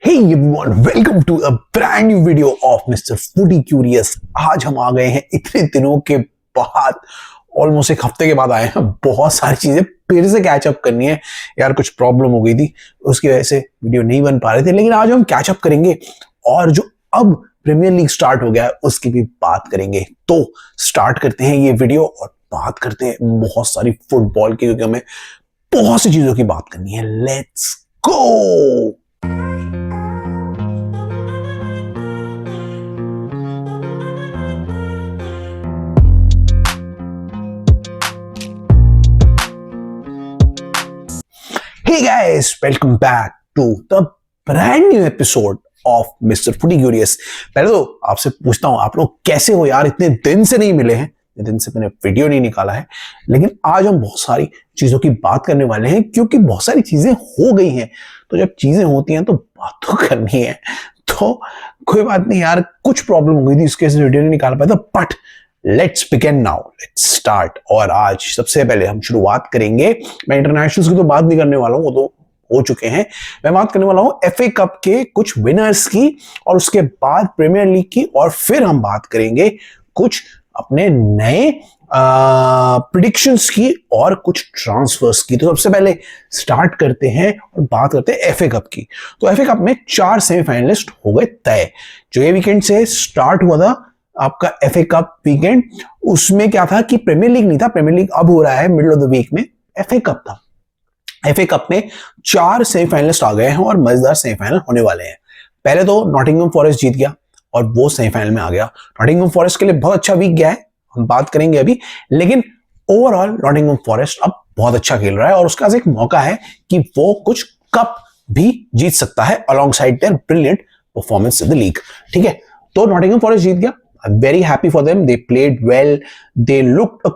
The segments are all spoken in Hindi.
Hey everyone, welcome to a brand new video of Mr. Footy Curious। आज हम आ गए हैं इतने दिनों के बाद, ऑलमोस्ट एक हफ्ते के बाद आए हैं। बहुत सारी चीजें फिर से कैचअप करनी है यार, कुछ प्रॉब्लम हो गई थी उसकी वजह से वीडियो नहीं बन पा रहे थे, लेकिन आज हम कैचअप करेंगे और जो अब प्रीमियर लीग स्टार्ट हो गया है उसकी भी बात करेंगे। तो स्टार्ट करते हैं ये वीडियो और बात करते हैं बहुत सारी फुटबॉल की, क्योंकि हमें बहुत सी चीजों की बात करनी है। Let's go. Hey guys, welcome back to the brand new episode of Mr. Footy Curious। पहले तो आपसे पूछता हूँ, आप लोग कैसे हो यार? इतने दिन से नहीं मिले हैं, इतने दिन से मैंने वीडियो नहीं निकाला है, लेकिन आज हम बहुत सारी चीजों की बात करने वाले हैं, क्योंकि बहुत सारी चीजें हो गई हैं। तो जब चीजें होती हैं तो बात तो करनी है। तो कोई बात नहीं यार, कुछ प्रॉब्लम हो गई थी, इसके वीडियो नहीं निकाल पाया था, but let's begin now, let's start. और आज सबसे पहले हम शुरुआत करेंगे, मैं इंटरनेशनल्स की तो बात नहीं करने वाला हूं, वो तो हो चुके हैं। मैं बात करने वाला हूं एफए कप के कुछ विनर्स की, और उसके बाद प्रीमियर लीग की, और फिर हम बात करेंगे कुछ अपने नए प्रिडिक्शंस की और कुछ ट्रांसफर्स की। तो सबसे पहले स्टार्ट करते हैं और बात करते हैं एफए कप की। तो एफए कप में 4 सेमीफाइनलिस्ट हो गए तय। जो ये वीकेंड से स्टार्ट हुआ था आपका एफए कप वीकेंड, उसमें क्या था कि प्रीमियर लीग नहीं था, प्रीमियर लीग अब हो रहा है मिडिल ऑफ द वीक में, एफए कप था। एफए कप में 4 सेमीफाइनलिस्ट आ गए हैं और मजेदार सेमीफाइनल होने वाले हैं। पहले तो नॉटिंघम फॉरेस्ट जीत गया और वो सेमीफाइनल में आ गया। नॉटिंघम फॉरेस्ट के लिए बहुत अच्छा वीक गया है, हम बात करेंगे अभी, लेकिन ओवरऑल नॉटिंघम फॉरेस्ट अब बहुत अच्छा खेल रहा है और उसका एक मौका है कि वो कुछ कप भी जीत सकता है alongside their brilliant performance in the league. ठीक है, तो नॉटिंघम फॉरेस्ट जीत गया। I'm very happy for them. They played well. They looked a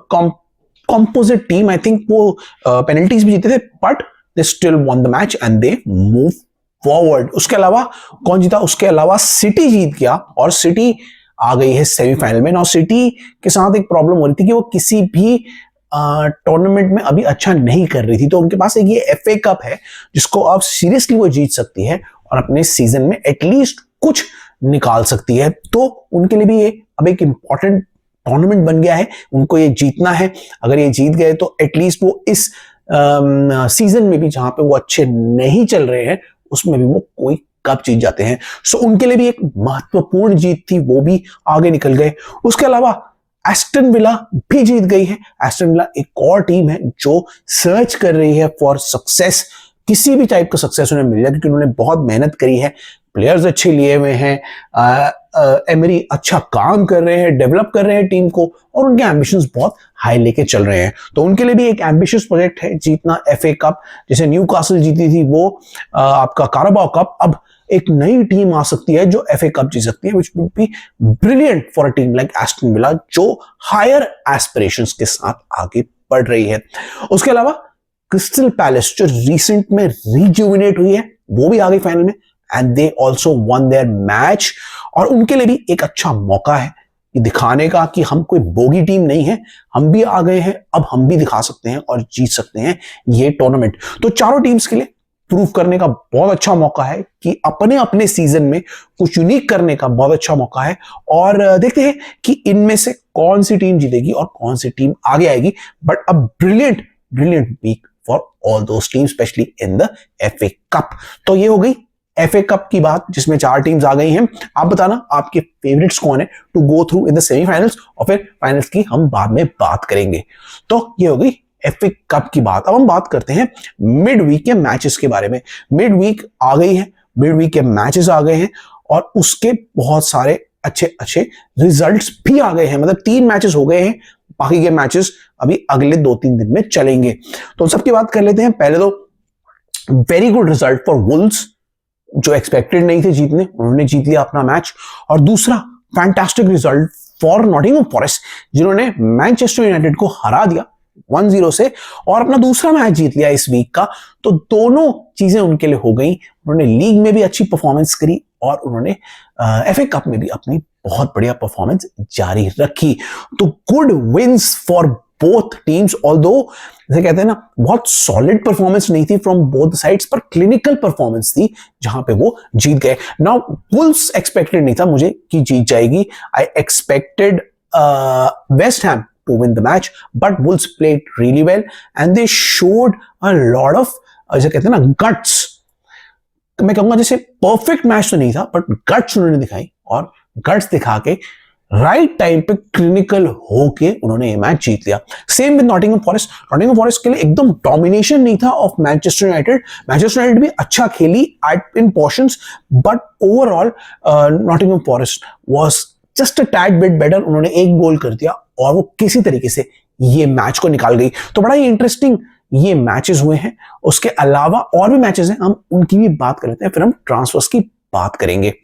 composite team. I think वो penalties भी जीते थे, but they still won the match and they moved forward. उसके अलावा कौन जीता? उसके अलावा सिटी जीत गया और सिटी आ गई है सेमीफाइनल में। ना सिटी के साथ एक प्रॉब्लम हो रही थी कि वो किसी भी टूर्नामेंट में अभी अच्छा नहीं कर रही थी, तो उनके पास एक ये एफए कप है जिसको अब सीरियसली वो जीत सकती है और अपने सीजन में एटलीस्ट कुछ निकाल सकती है। तो उनके लिए भी ये अब एक इंपॉर्टेंट टूर्नामेंट बन गया है, उनको ये जीतना है। अगर ये जीत गए तो एटलीस्ट वो इस सीजन में भी, जहां पे वो अच्छे नहीं चल रहे हैं, उसमें भी वो कोई कप जीत जाते हैं। सो उनके लिए भी एक महत्वपूर्ण जीत थी, वो भी आगे निकल गए। उसके अलावा एस्टन विला भी जीत गई है। एस्टन विला एक और टीम है जो सर्च कर रही है फॉर सक्सेस, किसी भी टाइप का सक्सेस उन्हें मिल जाए, क्योंकि उन्होंने बहुत मेहनत करी है, प्लेयर्स अच्छे लिए हुए हैं, एमरी अच्छा काम कर रहे हैं, डेवलप कर रहे हैं टीम को, और उनके एम्बिशंस बहुत हाई लेके चल रहे हैं। तो उनके लिए भी एक एम्बिशियस प्रोजेक्ट है जीतना एफए कप। जैसे न्यूकासल जीती थी वो आपका काराबाओ कप, अब एक नई टीम आ सकती है जो एफए कप जीत सकती है, which would be brilliant for a team like Aston Villa, जो हायर एस्पिरेशंस के साथ आगे बढ़ रही है। उसके अलावा क्रिस्टल पैलेस जो रिसेंट में रिजुविनेट हुई है, वो भी आ गई फाइनल में, and they also won their match. और उनके लिए भी एक अच्छा मौका है कि दिखाने का कि हम कोई बोगी टीम नहीं है, हम भी आ गए हैं, अब हम भी दिखा सकते हैं और जीत सकते हैं ये टूर्नामेंट। तो चारों टीम्स के लिए प्रूव करने का बहुत अच्छा मौका है कि अपने अपने सीजन में कुछ यूनिक करने का बहुत अच्छा मौका है। और देखते हैं कि इनमें से कौन सी टीम जीतेगी और कौन सी टीम आगे आएगी। But a brilliant week for all those teams, specially in the FA cup. तो ये हो गई एफए कप की बात, जिसमें 4 टीम्स आ गई हैं। आप बताना आपके फेवरेट्स कौन है to go through in the semifinals, और फिर फाइनल्स की हम बाद में बात करेंगे। तो ये हो गई एफए कप की बात। अब हम बात करते हैं मिड वीक के मैचेस के बारे में। मिड वीक आ गई है, मिड वीक के मैचेस आ गए हैं और उसके बहुत सारे अच्छे अच्छे रिजल्ट्स भी आ गए हैं। मतलब 3 मैचेस हो गए हैं, बाकी के मैचेस अभी अगले 2-3 दिन में चलेंगे। तो सबकी बात कर लेते हैं। पहले तो very good result for Wolves, जो एक्सपेक्टेड नहीं थे जीतने, उन्होंने जीत लिया अपना मैच। और दूसरा fantastic result for Nottingham forest, जिन्होंने मैनचेस्टर यूनाइटेड को हरा दिया 1-0 से और अपना दूसरा मैच जीत लिया इस वीक का। तो दोनों चीजें उनके लिए हो गई। उन्होंने लीग में भी अच्छी परफॉर्मेंस करी और उन्होंने FA कप में भी अपनी बहुत बढ़िया परफॉर्मेंस जारी रखी। तो good wins for both teams, although जैसे कहते हैं ना, बहुत सॉलिड परफॉर्मेंस नहीं थी फ्रॉम बोथ साइड्स, पर क्लिनिकल परफॉर्मेंस थी जहां पे वो जीत गए। नाउ वुल्व्स एक्सपेक्टेड नहीं था मुझे कि जीत जाएगी। I expected West Ham to win the match, but Wolves played really well and they showed a lot of जैसे कहते हैं ना guts। मैं कहूंगा जैसे परफेक्ट मैच तो नहीं था, बट गट्स उन्होंने दिखाई, और गट्स दिखा के राइट टाइम पे क्लिनिकल होके उन्होंने ये मैच जीत लिया। Same with Nottingham Forest. Nottingham Forest के लिए एकदम डोमिनेशन नहीं था of Manchester United. Manchester United भी अच्छा खेली at in portions, but overall Nottingham Forest was just a tad bit better. उन्होंने एक गोल कर दिया और वो किसी तरीके से ये मैच को निकाल गई। तो बड़ा ही इंटरेस्टिंग ये मैचेस हुए हैं। उसके अलावा और भी मैचेस हैं, हम उनकी भी बात कर लेते हैं, फिर हम ट्रांसफर्स की बात करेंगे।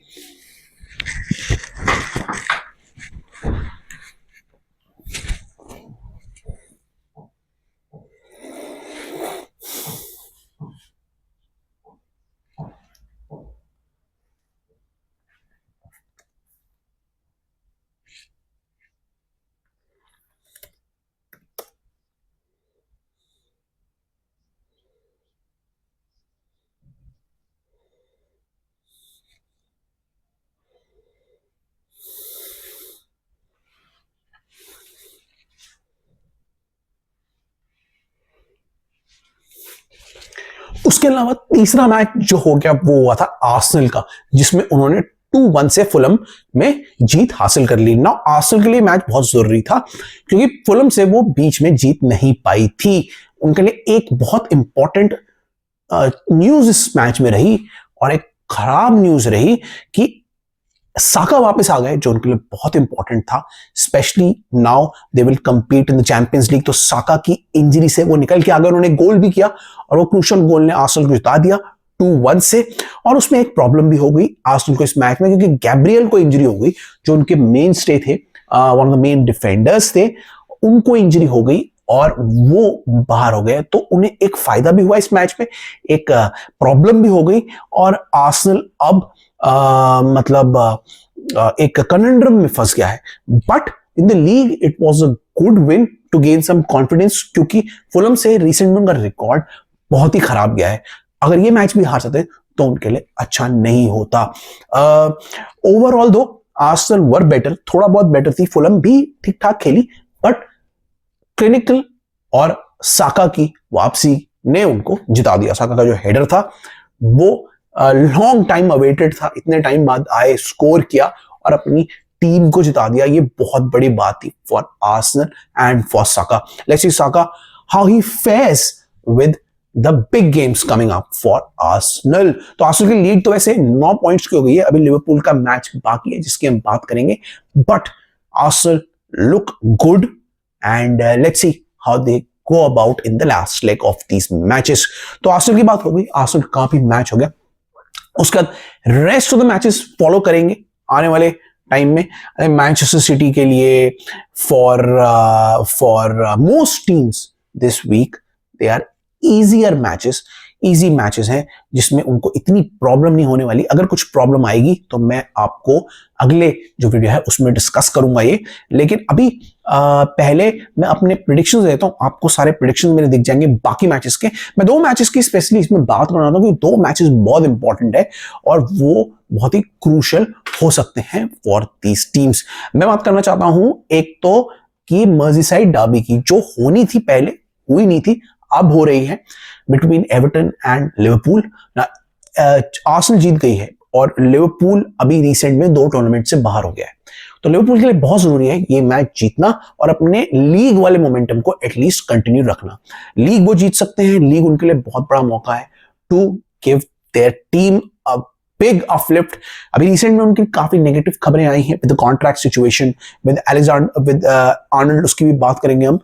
उसके अलावा तीसरा मैच जो हो गया वो हुआ था आर्सेनल का, जिसमें उन्होंने 2-1 से फुलम में जीत हासिल कर ली। नाउ आर्सेनल के लिए मैच बहुत जरूरी था, क्योंकि फुलम से वो बीच में जीत नहीं पाई थी। उनके लिए एक बहुत इंपॉर्टेंट न्यूज इस मैच में रही, और एक खराब न्यूज रही कि साका वापस आ गए, जो उनके लिए बहुत इंपॉर्टेंट था। Specially now they will compete in the champions league. तो साका की इंजरी से वो निकल के आ गए, उन्होंने गोल भी किया, और वो क्रूशियल गोल ने आर्सेनल को जिता दिया 2-1 से। और उसमें एक प्रॉब्लम भी हो गई आर्सेनल को इस मैच में, क्योंकि गैब्रियल को इंजरी हो गई, जो उनके मेन स्टे थे, one of the main defenders थे, उनको इंजरी हो गई और वो बाहर हो गए। तो उन्हें एक फायदा भी हुआ इस मैच में, एक प्रॉब्लम भी हो गई, और आर्सेनल अब एक कनंड्रम में फंस गया है। But in the league it was a good win to gain some confidence, क्योंकि फुलम से रिसेंट में उनका रिकॉर्ड बहुत ही खराब गया है। अगर ये मैच भी हार जाते तो उनके लिए अच्छा नहीं होता। ओवरऑल दो आर्सेनल वर बेटर, थोड़ा बहुत बेटर थी, फुलम भी ठीक ठाक खेली, बट क्लिनिकल और साका की वापसी ने उनको जिता दिया। साका का जो हेडर था वो लॉन्ग टाइम अवेटेड था, इतने टाइम बाद आए, स्कोर किया और अपनी टीम को जिता दिया। ये बहुत बड़ी बात थी for Arsenal and for Saka. Let's see Saka how he fares with the big games coming up for Arsenal. तो आर्सेनल की लीड तो वैसे 9 पॉइंट्स की हो गई है, अभी लिवरपूल का मैच बाकी है जिसकी हम बात करेंगे, but Arsenal look good and let's see how they go about in the last leg of these matches। तो आर्सेनल की बात हो गई, आर्सेनल का भी मैच हो गया। उसके बाद rest of the matches follow करेंगे आने वाले टाइम में। मैनचेस्टर सिटी के लिए for most teams this week they are easier matches, easy matches हैं जिसमें उनको इतनी प्रॉब्लम नहीं होने वाली। अगर कुछ प्रॉब्लम आएगी तो मैं आपको अगले जो वीडियो है उसमें डिस्कस करूंगा ये। लेकिन अभी पहले मैं अपने प्रेडिक्शंस देता हूं, आपको सारे प्रेडिक्शंस मेरे दिख जाएंगे बाकी मैचेस के। मैं 2 मैचेस की स्पेशली इसमें बात करना चाहता हूं, क्योंकि 2 मैचेस बहुत इंपॉर्टेंट है और वो बहुत ही क्रूशियल हो सकते हैं फॉर दीज टीम्स। मैं बात करना चाहता हूं एक तो कि मर्सीसाइड डर्बी की, जो होनी थी पहले, हुई नहीं थी, अब हो रही है, between Everton and Liverpool. Arsenal जीत गई है और लिवरपूल अभी रिसेंट में 2 टूर्नामेंट से बाहर हो गया है। तो लिवरपूल के लिए बहुत जरूरी है ये मैच जीतना और अपने लीग वाले मोमेंटम को एटलीस्ट कंटिन्यू रखना। लीग वो जीत सकते हैं, लीग उनके लिए बहुत बड़ा मौका है to give their team a big uplift. अभी रिसेंट में उनकी काफी नेगेटिव खबरें आई हैं with the contract situation with Arnold, उसकी भी बात करेंगे हम।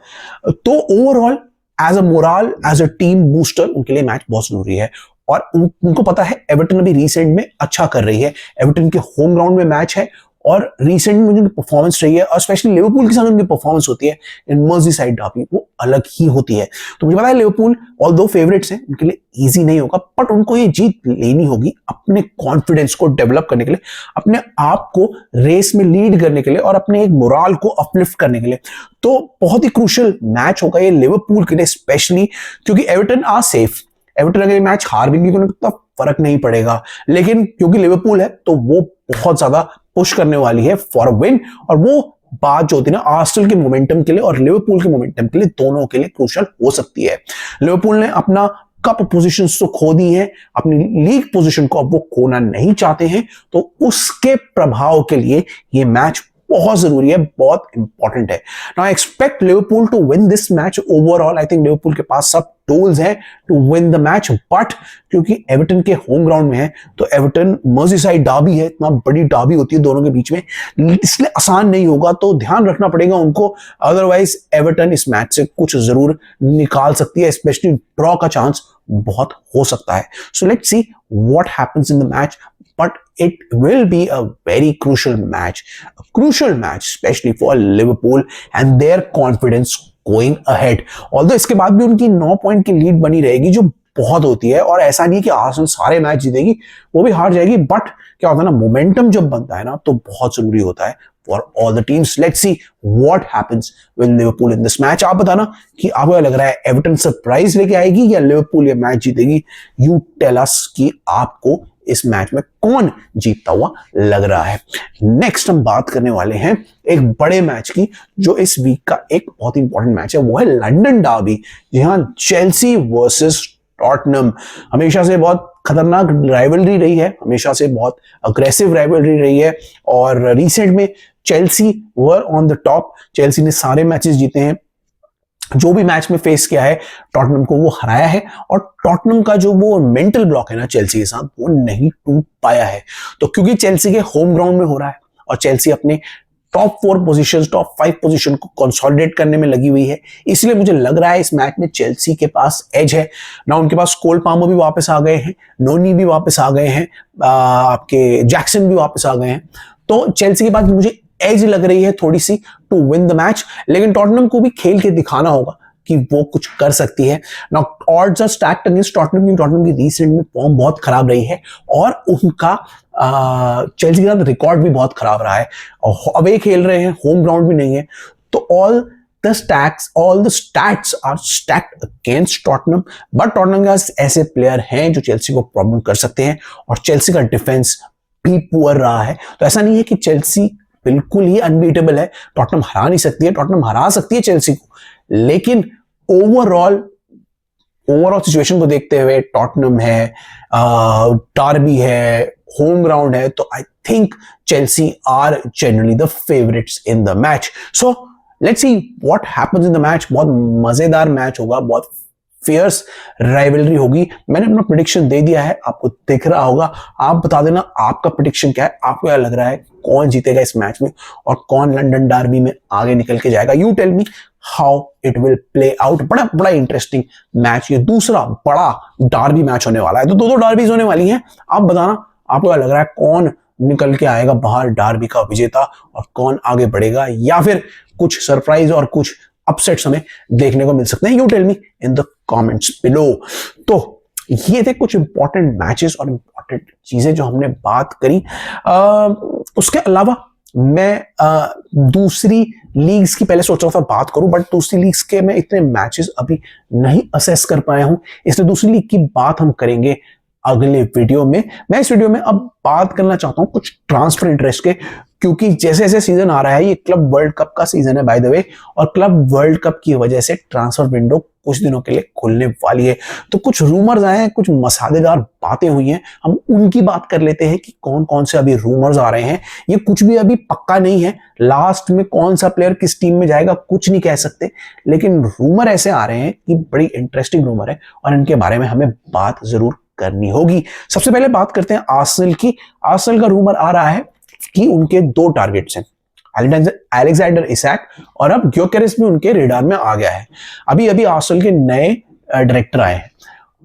तो overall as a moral, as a team booster उनके लिए मैच बहुत जरूरी है। और उनको पता है एवर्टन अभी रिसेंट में अच्छा कर रही है, एवर्टन के होम ग्राउंड में मैच है और रिसेंट में उनकी परफॉर्मेंस रही है, और स्पेशली लिवरपूल के साथ उनकी परफॉर्मेंस होती है इन मर्सीसाइड डर्बी, वो अलग ही होती है। तो मुझे पता है लिवरपूल ऑल्दो फेवरेट्स हैं, उनके लिए इजी नहीं होगा, बट उनको ये जीत लेनी होगी अपने कॉन्फिडेंस को डेवलप करने के लिए, अपने आप को रेस में लीड करने के लिए और अपने एक मोराल को अपलिफ्ट करने के लिए। तो बहुत ही क्रूशियल मैच होगा ये लिवरपूल के लिए, स्पेशली क्योंकि एवर्टन आर सेफ। एवर्टन अगर ये मैच हार भी गई तो उन्हें फर्क नहीं पड़ेगा, लेकिन क्योंकि लिवरपूल है तो वो बहुत ज्यादा पुश करने वाली है फॉर अ विन, और वो बात जो होती है ना आर्सेनल के मोमेंटम के लिए और लिवरपूल के मोमेंटम के लिए, दोनों के लिए क्रूशियल हो सकती है। लिवरपूल ने अपना कप पोजीशन तो खो दी है, अपनी लीग पोजीशन को अब वो खोना नहीं चाहते हैं, तो उसके प्रभाव के लिए ये मैच बहुत जरूरी है, बहुत इंपॉर्टेंट है। Now I expect Liverpool to win this match overall. I think Liverpool के पास सब टूल्स हैं to win the match, but क्योंकि एवर्टन के होम ग्राउंड में है, तो एवर्टन मर्सीसाइड डर्बी है, इतना बड़ी डर्बी होती है दोनों के बीच में, इसलिए आसान नहीं होगा, तो ध्यान रखना पड़ेगा उनको। अदरवाइज एवर्टन इस मैच से कुछ जरूर निकाल सकती है, स्पेशली ड्रॉ का चांस बहुत हो सकता है। सो let's see what happens in the match, but it will be a very crucial match, especially for Liverpool and their confidence going ahead. Although इसके बाद भी उनकी 9 पॉइंट की लीड बनी रहेगी, जो बहुत होती है, और ऐसा नहीं कि आर्सेनल सारे मैच जीतेगी, वो भी हार जाएगी, बट क्या होता है ना, मोमेंटम जब बनता है ना, तो बहुत जरूरी होता है for all the teams. Let's see what happens with Liverpool in this match. आप बताना कि आपको लग रहा है एवर्टन सरप्राइज लेके आएगी या लिवरपूल ये मैच जीतेगी। यू टेल अस कि आपको इस मैच में कौन जीतता हुआ लग रहा है। नेक्स्ट हम बात करने वाले हैं एक बड़े मैच की, जो इस वीक का एक बहुत इंपॉर्टेंट मैच है, वो है लंदन डर्बी। जी हाँ, चेल्सी वर्सेस टॉटनहम। हमेशा से बहुत खतरनाक राइवलरी रही है, हमेशा से बहुत अग्रेसिव राइवलरी रही है, और रिसेंट में Chelsea were on the top. Chelsea ने सारे मैचेस जीते हैं, जो भी मैच में फेस किया है टॉटनहम को वो हराया है, और टॉटनहम का जो वो मेंटल ब्लॉक है ना चेल्सी के साथ, वो नहीं टूट पाया है। तो क्योंकि चेल्सी के होम ग्राउंड में हो रहा है, और चेल्सी अपने टॉप 4 पोजीशन, टॉप 5 पोजीशन को कंसोलिडेट करने में लगी हुई है, इसलिए मुझे लग रहा है इस मैच में चेल्सी के पास एज है ना। उनके पास कोल पामर भी वापस आ गए हैं, नोनी भी वापस आ गए हैं, आपके जैक्सन भी वापस आ गए हैं, तो चेल्सी के पास मुझे एज लग रही है थोड़ी सी टू विन द मैच। लेकिन टॉटनहम को भी खेल के दिखाना होगा कि वो कुछ कर सकती है। Now odds are stacked against Tottenham, क्योंकि टॉटनहम की रिसेंट में फॉर्म बहुत खराब रही है, और उनका चेल्सी के साथ रिकॉर्ड भी बहुत खराब रहा है, और अवे खेल रहे हैं, होम ग्राउंड भी नहीं है, तो all the stats are stacked against Tottenham, but Tottenham के पास ऐसे प्लेयर हैं जो चेल्सी को प्रॉब्लम कर सकते हैं, और चेल्सी का डिफेंस भी पुअर रहा है। तो ऐसा नहीं है कि चेल्सी बिल्कुल ही अनबीटेबल है, टॉटनहम हरा नहीं सकती है, टॉटनहम हरा सकती है चेल्सी को, लेकिन ओवरऑल सिचुएशन को देखते हुए टॉटनहम है, डार्बी है, होम ग्राउंड है, तो I think Chelsea are generally the favourites in the match. So let's see what happens in the match. बहुत मजेदार मैच होगा, बहुत फियर्स राइवलरी होगी। मैंने अपना प्रेडिक्शन दे दिया है, आपको दिख रहा होगा, आप बता देना आपका प्रेडिक्शन क्या है, आपको क्या लग रहा है कौन जीतेगा इस मैच में, और कौन लंदन डर्बी में आगे निकल के जाएगा। You tell me how it will play out. बड़ा इंटरेस्टिंग मैच, ये दूसरा बड़ा डार्बी मैच होने वाला है, तो दो डार्बीज होने वाली हैं। आप बताना आपको क्या लग रहा है, कौन निकल के आएगा बाहर डार्बी का विजेता, और कौन आगे बढ़ेगा, या फिर कुछ सरप्राइज और कुछ अपसेट्स हमें देखने को मिल सकते हैं। You tell me in the comments below. तो ये थे कुछ इंपॉर्टेंट मैचेस और इंपॉर्टेंट चीजें जो हमने बात करी। उसके अलावा मैं दूसरी लीग्स की पहले सोच रहा था बात करूं, बट दूसरी लीग्स के मैं इतने मैचेस अभी नहीं असेस कर पाया हूं, इसलिए दूसरी लीग की बात हम करेंगे अगले वीडियो में। मैं इस वीडियो में अब बात करना चाहता हूं कुछ ट्रांसफर इंटरेस्ट के, क्योंकि जैसे जैसे सीजन आ रहा है, ये क्लब वर्ल्ड कप का सीजन है बाय द वे, और क्लब वर्ल्ड कप की वजह से ट्रांसफर विंडो कुछ दिनों के लिए खुलने वाली है। तो कुछ रूमर्स आए हैं, कुछ मसालेदार बातें हुई हैं, हम उनकी बात कर लेते हैं कि कौन कौन से अभी रूमर्स आ रहे हैं। ये कुछ भी अभी पक्का नहीं है, लास्ट में कौन सा प्लेयर किस टीम में जाएगा कुछ नहीं कह सकते, लेकिन रूमर ऐसे आ रहे हैं कि बड़ी इंटरेस्टिंग रूमर है, और इनके बारे में हमें बात जरूर करनी होगी। सबसे पहले बात करते हैं आर्सेनल की। आर्सेनल का रूमर आ रहा है कि उनके 2 टारगेट्स हैं, अलेक्जेंडर इसाक, और अब ग्योकेरेस भी उनके रेडार में आ गया है। अभी आर्सेनल के नए डायरेक्टर आए हैं,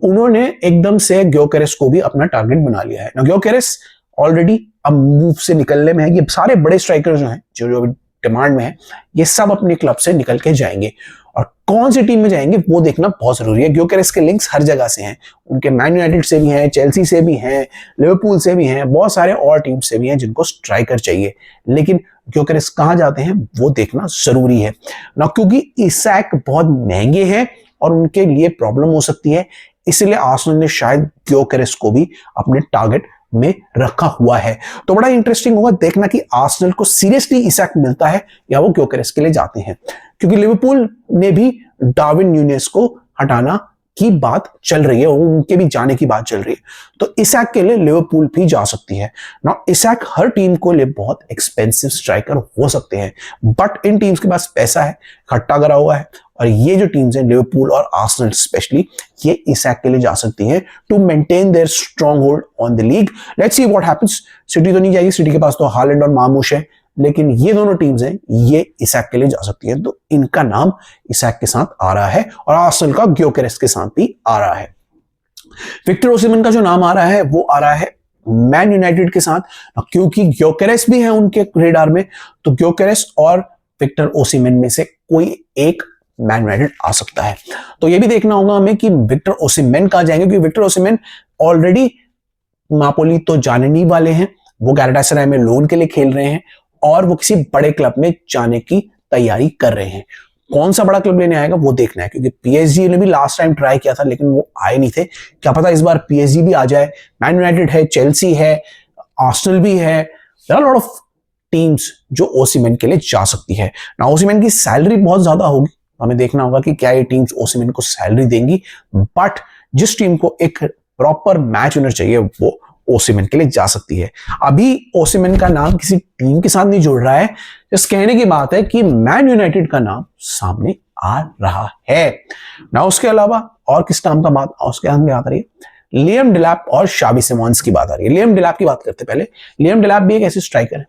उन्होंने एकदम से ग्योकेरेस को भी अपना टारगेट बना लिया है। ग्योकेरेस ऑलरेडी अब मूव से निकलने में है। ये सारे बड़े स्ट्राइकर जो हैं जो डिमांड में है, ये सब अपने क्लब से निकल के जाएंगे। और कौन सी टीम में जाएंगे वो देखना बहुत जरूरी है, क्योंकि इसके लिंक्स हर जगह से हैं। उनके मैन यूनाइटेड से भी हैं, चेल्सी से भी हैं, लिवरपूल से भी हैं, बहुत सारे और टीम से भी हैं जिनको स्ट्राइकर चाहिए। लेकिन ग्योकेरेस कहां जाते हैं वो देखना जरूरी है ना, क्योंकि इसाक बहुत महंगे हैं और उनके लिए प्रॉब्लम हो सकती है। इसलिए आर्सेनल ने शायद ग्योकेरेस को भी अपने टारगेट में रखा हुआ है। तो बड़ा इंटरेस्टिंग होगा देखना कि आर्सेनल को सीरियसली इसाक मिलता है या वो ग्योकेरेस के लिए जाते हैं, क्योंकि लिवरपूल ने भी डार्विन न्यूनेस को हटाना की बात चल रही है, उनके भी जाने की बात चल रही है। तो इसाक के लिए लिवरपूल भी जा सकती है ना। इसाक हर टीम को लिए बहुत एक्सपेंसिव स्ट्राइकर हो सकते हैं, बट इन टीम्स के पास पैसा है, इकट्ठा करा हुआ है, और ये जो टीम्स हैं लिवरपूल और आर्सेनल स्पेशली, ये इसाक के लिए जा सकती हैं to maintain their strong hold on the league. Let's see what happens. City तो नहीं जाएगी, सिटी के पास तो हालैंड और मार्मूश है, लेकिन ये दोनों टीम्स हैं ये इसाक के लिए जा सकती हैं। तो इनका नाम इसाक के साथ आ रहा है और आर्सेनल का ग्योकेरेस के साथ भी आ रहा है। विक्टर ओसिमन का जो नाम आ रहा है वो आ रहा है मैन यूनाइटेड के साथ, क्योंकि ग्योकेरेस भी है उनके रेडार में। तो ग्योकेरेस और विक्टर ओसिमन में से कोई एक मैन यूनाइटेड आ सकता है। तो ये भी देखना होगा हमें कि विक्टर ओसिमन कहां जाएंगे, क्योंकि विक्टर ओसिमन ऑलरेडी नापोली तो जाने नहीं वाले हैं, वो गैलाटासराय में लोन के लिए खेल रहे हैं और वो किसी बड़े क्लब में जाने की तैयारी कर रहे हैं। कौन सा बड़ा क्लब लेने आएगा वो देखना है, क्योंकि पीएसजी ने भी लास्ट टाइम ट्राई किया था लेकिन वो आए नहीं थे। क्या पता इस बार पीएसजी भी आ जाए। मैन यूनाइटेड है, चेल्सी है, आर्सेनल भी है, there are lot of teams जो ओसिमन के लिए जा सकती है ना। ओसिमन की सैलरी बहुत ज्यादा होगी, हमें देखना होगा कि क्या ये टीम्स ओसिमन को सैलरी देंगी, बट जिस टीम को एक प्रॉपर मैच विनर चाहिए वो ओसिमन के लिए जा सकती है। अभी ओसिमन का नाम किसी टीम के साथ नहीं जुड़ रहा है, जिस कहने की बात है कि मैन यूनाइटेड का नाम सामने आ रहा है ना। उसके अलावा और किस नाम का बात उसके आगे आ रही है, लियम डेलैप और शावी सिमोंस की बात आ रही है। लियम डेलैप की बात करते पहले, लियम डेलैप भी एक ऐसे स्ट्राइकर है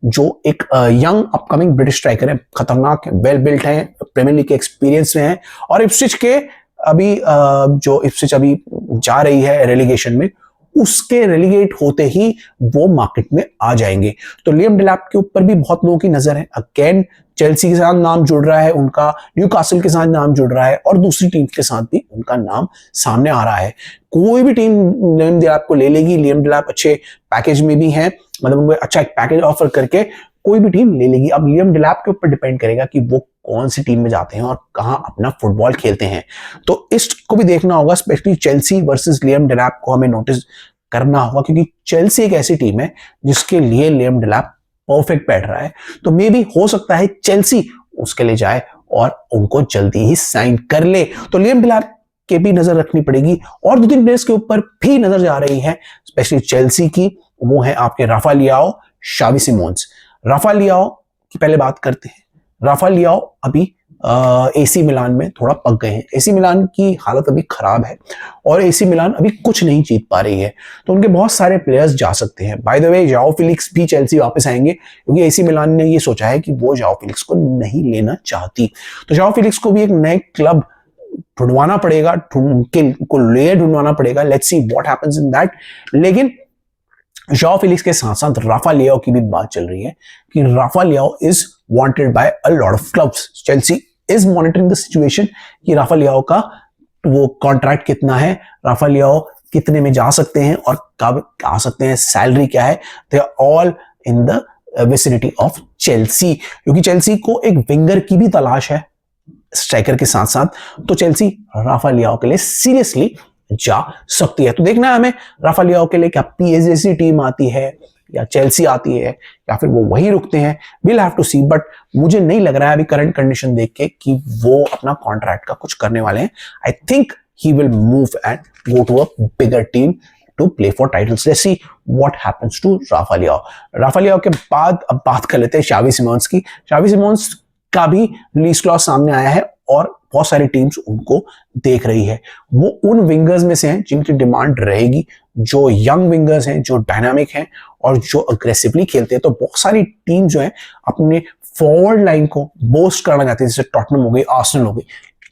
जो एक यंग अपकमिंग ब्रिटिश स्ट्राइकर है, खतरनाक है, वेल बिल्ट है, प्रीमियर लीग के एक्सपीरियंस में है, और इप्सविच के अभी जो इप्सविच अभी जा रही है रेलीगेशन में, उसके रेलीगेट होते ही वो मार्केट में आ जाएंगे। तो लियम डेलैप के ऊपर भी बहुत लोगों की नजर है। अगेन चेल्सी के साथ नाम जुड़ रहा है उनका, न्यूकासल के साथ नाम जुड़ रहा है, और दूसरी टीम के साथ भी उनका नाम सामने आ रहा है। कोई भी टीम लियम डेलैप को ले लेगी। लियम डेलैप अच्छे पैकेज में भी है, मतलब उनको अच्छा एक पैकेज ऑफर करके कोई भी टीम ले लेगी। अब लियम डेलैप के ऊपर डिपेंड करेगा कि वो कौन सी टीम में जाते हैं और कहां अपना फुटबॉल खेलते हैं। तो इसको भी देखना होगा, स्पेशली चेल्सी वर्सेस लियम डेलैप को हमें नोटिस करना होगा, क्योंकि चेल्सी एक ऐसी टीम है जिसके लिए लियम डेलैप परफेक्ट बैठ रहा है। तो मे भी हो सकता है चेल्सी उसके लिए जाए और उनको जल्दी ही साइन कर ले। तो लियम डेलैप के भी नजर रखनी पड़ेगी, और दो तीन प्लेयर्स के ऊपर भी नजर जा रही है स्पेशली चेल्सी की, वो है आपके राफा लियाओ, शावी सिमोंस। राफा लियाओ की पहले बात करते हैं। राफा लियाओ अभी एसी मिलान में थोड़ा पक गए हैं। एसी मिलान की हालत अभी खराब है और एसी मिलान अभी कुछ नहीं जीत पा रही है, तो उनके बहुत सारे प्लेयर्स जा सकते हैं। बाय द वे जाओ फिलिक्स भी चेल्सी वापस आएंगे, क्योंकि एसी मिलान ने ये सोचा है कि वो जाओ फिलिक्स को नहीं लेना चाहती। तो जाओ फिलिक्स को भी एक नए क्लब ढूंढवाना पड़ेगा, ढूंढवाना पड़ेगा। Let's see what happens in that. लेकिन जाओ फिलिक्स के साथ साथ राफा लियाओ की भी बात चल रही है कि Rafa Leao is wanted by a lot of clubs. Chelsea is monitoring the situation कि राफा लियाओ का वो कॉन्ट्रैक्ट कितना है, राफा लियाओ कितने में जा सकते हैं और कब आ सकते हैं, सैलरी क्या है। They are all in the vicinity of Chelsea, क्योंकि चेल्सी को एक विंगर की भी तलाश है स्ट्राइकर के साथ साथ। तो चेल्सी राफा लियाओ के लिए सीरियसली जा सकती है। तो देखना है हमें राफा लियाओ के लिए क्या पीएसजी टीम आती है या चेल्सी आती है या फिर वो वहीं रुकते हैं, will have to see. But मुझे नहीं लग रहा है अभी करंट कंडीशन देख के कि वो अपना कॉन्ट्रैक्ट का कुछ करने वाले हैं। I think he will move and go to a bigger team to play for titles. Let's see what happens to Rafa Leao. Rafa Leao के बाद अब बात कर लेते हैं शावी सिमोंस की। शावी सिमोंस का भी रिलीज क्लॉज सामने आया है और बहुत सारी टीम्स उनको देख रही है। वो उन विंगर्स में से हैं जिनकी डिमांड रहेगी, जो यंग विंगर्स हैं, जो डायनामिक हैं और जो अग्रेसिवली खेलते हैं। तो बहुत सारी टीम जो है अपने फॉरवर्ड लाइन को बूस्ट करना चाहती है, जैसे टॉटनहम हो गई, आर्सेनल हो गई।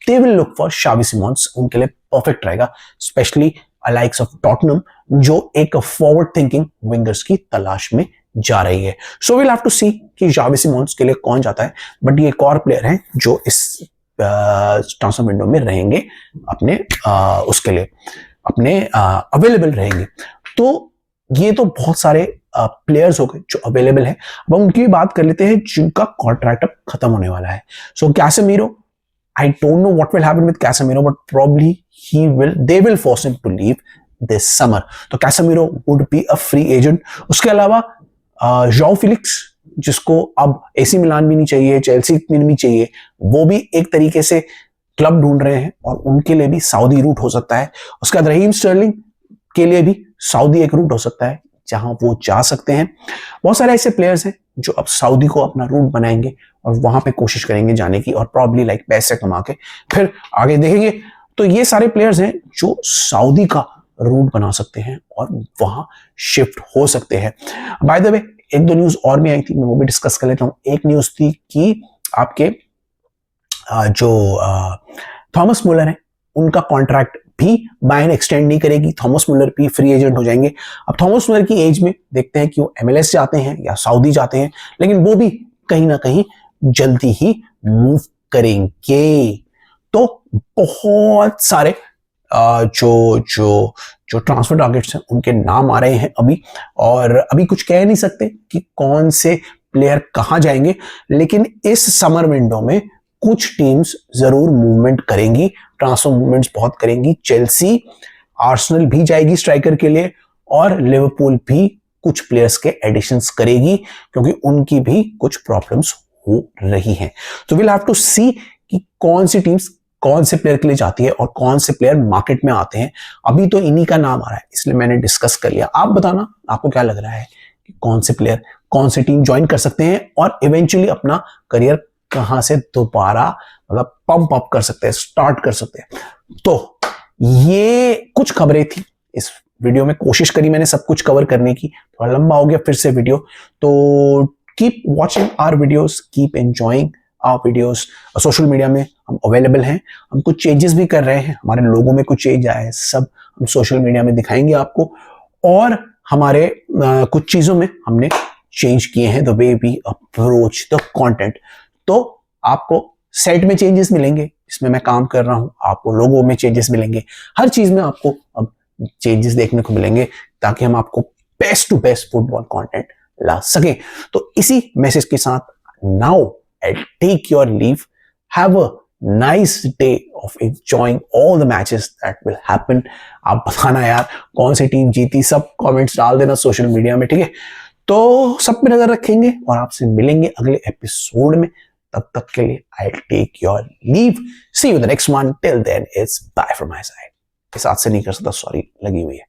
They will look for शावी Simmons, उनके लिए परफेक्ट रहेगा, स्पेशली लाइक्स ऑफ टॉटनम, जो एक फॉरवर्ड थिंकिंग विंगर्स की तलाश में जा रही है। सो विल हैव टू सी कि जावी सिमोंस के लिए कौन जाता है, बट ये एक और प्लेयर है जो इस ट्रांसफर विंडो में रहेंगे, अपने उसके लिए अपने अवेलेबल रहेंगे। तो ये तो बहुत सारे प्लेयर्स हो गए जो अवेलेबल है। अब हम उनकी बात कर लेते हैं जिनका कॉन्ट्रैक्ट अब खत्म होने वाला है। सो Casemiro, I don't know what will happen with Casemiro, but probably they will force him to leave this summer. तो Casemiro would be a free agent. उसके अलावा जॉव फिलिक्स, जिसको अब एसी मिलान भी नहीं चाहिए, चेल्सी में नहीं चाहिए, वो भी एक तरीके से क्लब ढूंढ रहे हैं और उनके लिए भी सऊदी रूट हो सकता है। उसके बाद रहीम स्टर्लिंग के लिए भी सऊदी एक रूट हो सकता है जहां वो जा सकते हैं। बहुत सारे ऐसे प्लेयर्स हैं जो अब सऊदी को अपना रूट बनाएंगे और वहां पे कोशिश करेंगे जाने की, और प्रॉब्ली लाइक पैसे कमा के फिर आगे देखेंगे। तो ये सारे प्लेयर्स हैं जो सऊदी का रूट बना सकते हैं और वहां शिफ्ट हो सकते हैं। बाय द वे, एक दो न्यूज और भी आई थी, मैं वो भी डिस्कस कर लेता हूं। एक न्यूज थी कि आपके जो थॉमस मुलर है, उनका कॉन्ट्रैक्ट भी बायन एक्सटेंड नहीं करेगी, थॉमस मुलर भी फ्री एजेंट हो जाएंगे। अब थॉमस मुलर की एज में देखते हैं कि वो MLS जाते हैं या सऊदी जाते हैं, लेकिन वो भी कहीं ना कहीं जल्दी ही मूव करेंगे। तो बहुत सारे जो जो जो ट्रांसफर टारगेट्स हैं उनके नाम आ रहे हैं अभी, और अभी कुछ कह नहीं सकते कि कौन से प्लेयर कहां जाएंगे, लेकिन इस समर विंडो में कुछ टीम्स जरूर मूवमेंट करेंगी, ट्रांसफर मूवमेंट्स बहुत करेंगी। चेल्सी, आर्सेनल भी जाएगी स्ट्राइकर के लिए, और लिवरपूल भी कुछ प्लेयर्स के एडिशंस करेगी क्योंकि उनकी भी कुछ प्रॉब्लम्स हो रही हैं। तो विल हैव टू सी कि कौन सी टीम्स कौन से प्लेयर के लिए जाती है और कौन से प्लेयर मार्केट में आते हैं। अभी तो इन्हीं का नाम आ रहा है, इसलिए मैंने डिस्कस कर लिया। आप बताना आपको क्या लग रहा है कि कौन से प्लेयर कौन सी टीम ज्वाइन कर सकते हैं और इवेंचुअली अपना करियर कहां से दोबारा मतलब पंप अप कर सकते हैं, स्टार्ट कर सकते हैं। तो ये कुछ खबरें थी इस वीडियो में, कोशिश करी मैंने सब कुछ कवर करने की, थोड़ा लंबा हो गया फिर से वीडियो। तो keep watching our videos, keep enjoying our videos. Social media में हम अवेलेबल हैं, हम कुछ चेंजेस भी कर रहे हैं, हमारे लोगों में कुछ चेंज आया है, सब हम सोशल मीडिया में दिखाएंगे आपको। और हमारे कुछ चीजों में हमने चेंज किए हैं, the way we approach the content. तो आपको सेट में चेंजेस मिलेंगे, इसमें मैं काम कर रहा हूं, आपको लोगों में चेंजेस मिलेंगे, हर चीज में आपको अब चेंजेस देखने को मिलेंगे ताकि हम आपको best to best football content ला सकें। तो इसी मैसेज के साथ now I take your leave, have a nice day of enjoying all the matches that will happen. आप बताना यार कौन सी टीम जीती, सब कमेंट्स डाल देना सोशल मीडिया में, ठीक है। तो सब पे नजर रखेंगे और आपसे मिलेंगे अगले एपिसोड में। तब तक के लिए I'll take your leave. See you in the next one. Till then, it's bye from my side. इस हाथ से नहीं कर सकता, सॉरी लगी हुई है।